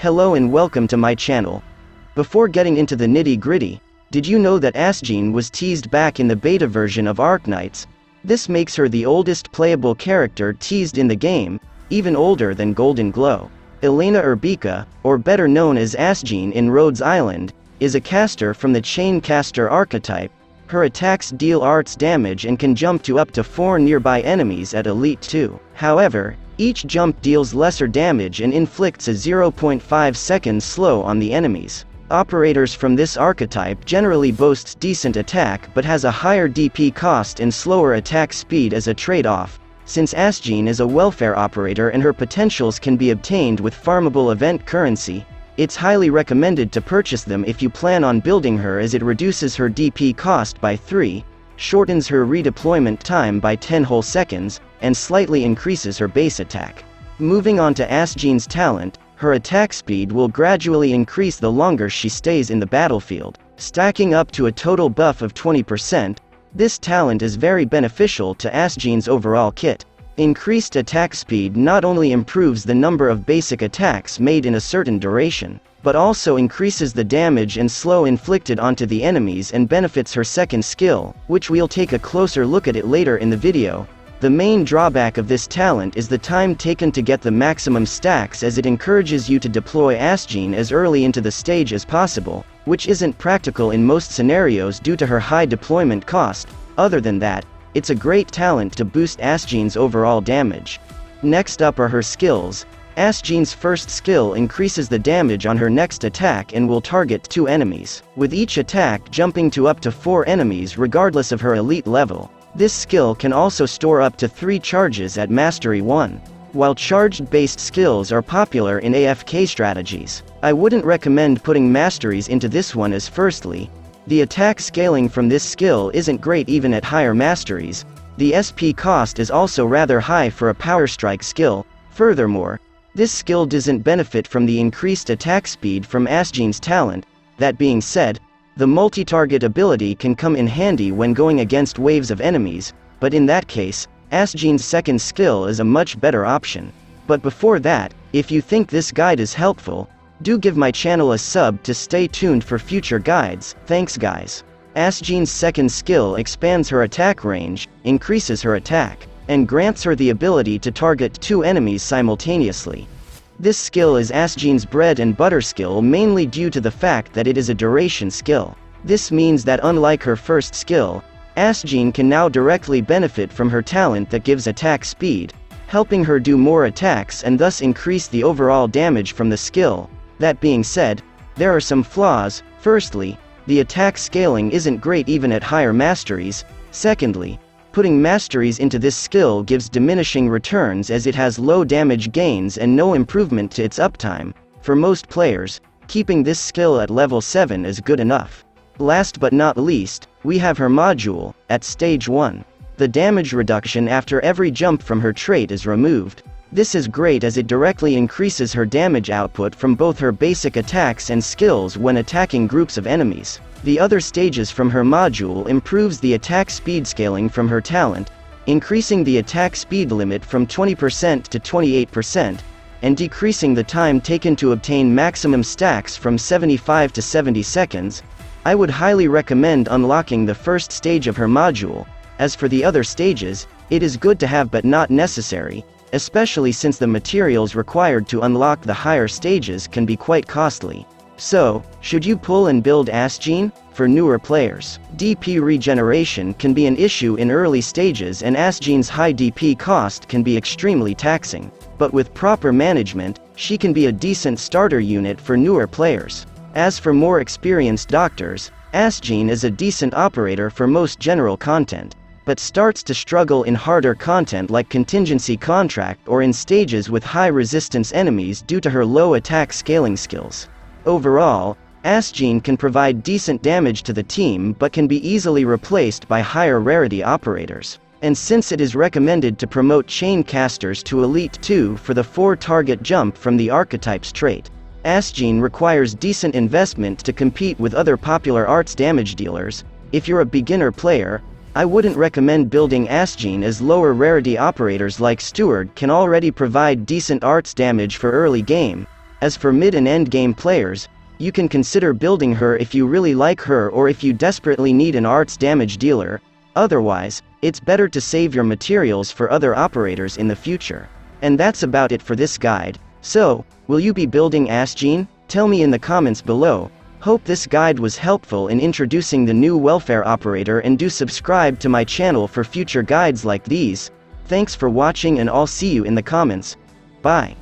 Hello and welcome to my channel. Before getting into the nitty-gritty, did you know that Astgenne was teased back in the beta version of Arknights? This makes her the oldest playable character teased in the game, even older than Golden Glow. Elena Erbica, or better known as Astgenne in Rhodes Island, is a caster from the Chain Caster archetype. Her attacks deal arts damage and can jump to up to 4 nearby enemies at Elite 2. However, each jump deals lesser damage and inflicts a 0.5 seconds slow on the enemies. Operators from this archetype generally boasts decent attack but has a higher DP cost and slower attack speed as a trade-off. Since Astgenne is a welfare operator and her potentials can be obtained with farmable event currency, it's highly recommended to purchase them if you plan on building her, as it reduces her DP cost by 3, shortens her redeployment time by 10 whole seconds, and slightly increases her base attack. Moving on to Astgenne's talent, her attack speed will gradually increase the longer she stays in the battlefield, stacking up to a total buff of 20%. This talent is very beneficial to Astgenne's overall kit. Increased attack speed not only improves the number of basic attacks made in a certain duration, but also increases the damage and slow inflicted onto the enemies and benefits her second skill, which we'll take a closer look at it later in the video. The main drawback of this talent is the time taken to get the maximum stacks, as it encourages you to deploy Astgenne as early into the stage as possible, which isn't practical in most scenarios due to her high deployment cost. Other than that, it's a great talent to boost Astgenne's overall damage. Next up are her skills. Astgenne's first skill increases the damage on her next attack and will target 2 enemies, with each attack jumping to up to 4 enemies regardless of her elite level. This skill can also store up to 3 charges at Mastery 1. While charged-based skills are popular in AFK strategies, I wouldn't recommend putting masteries into this one, as firstly, the attack scaling from this skill isn't great even at higher masteries. The SP cost is also rather high for a power strike skill. Furthermore, this skill doesn't benefit from the increased attack speed from Astgenne's talent. That being said, the multi-target ability can come in handy when going against waves of enemies, but in that case, Astgenne's second skill is a much better option. But before that, if you think this guide is helpful, do give my channel a sub to stay tuned for future guides. Thanks guys. Astgenne's second skill expands her attack range, increases her attack, and grants her the ability to target 2 enemies simultaneously. This skill is Astgenne's bread and butter skill, mainly due to the fact that it is a duration skill. This means that unlike her first skill, Astgenne can now directly benefit from her talent that gives attack speed, helping her do more attacks and thus increase the overall damage from the skill. That being said, there are some flaws. Firstly, the attack scaling isn't great even at higher masteries. Secondly, putting masteries into this skill gives diminishing returns, as it has low damage gains and no improvement to its uptime. For most players, keeping this skill at level 7 is good enough. Last but not least, we have her module. At stage 1, the damage reduction after every jump from her trait is removed. This is great as it directly increases her damage output from both her basic attacks and skills when attacking groups of enemies. The other stages from her module improves the attack speed scaling from her talent, increasing the attack speed limit from 20% to 28%, and decreasing the time taken to obtain maximum stacks from 75 to 70 seconds. I would highly recommend unlocking the first stage of her module. As for the other stages, it is good to have but not necessary, especially since the materials required to unlock the higher stages can be quite costly. So, should you pull and build Astgenne? For newer players, DP regeneration can be an issue in early stages, and Astgenne's high DP cost can be extremely taxing. But with proper management, she can be a decent starter unit for newer players. As for more experienced doctors, Astgenne is a decent operator for most general content, but starts to struggle in harder content like contingency contract or in stages with high resistance enemies due to her low attack scaling skills. Overall, Astgenne can provide decent damage to the team but can be easily replaced by higher rarity operators. And since it is recommended to promote chain casters to Elite 2 for the 4-target jump from the archetype's trait, Astgenne requires decent investment to compete with other popular arts damage dealers. If you're a beginner player, I wouldn't recommend building Astgenne, as lower rarity operators like Steward can already provide decent arts damage for early game. As for mid and end game players, you can consider building her if you really like her or if you desperately need an arts damage dealer. Otherwise, it's better to save your materials for other operators in the future. And that's about it for this guide. So, will you be building Astgenne? Tell me in the comments below. Hope this guide was helpful in introducing the new welfare operator, and do subscribe to my channel for future guides like these. Thanks for watching, and I'll see you in the comments. Bye.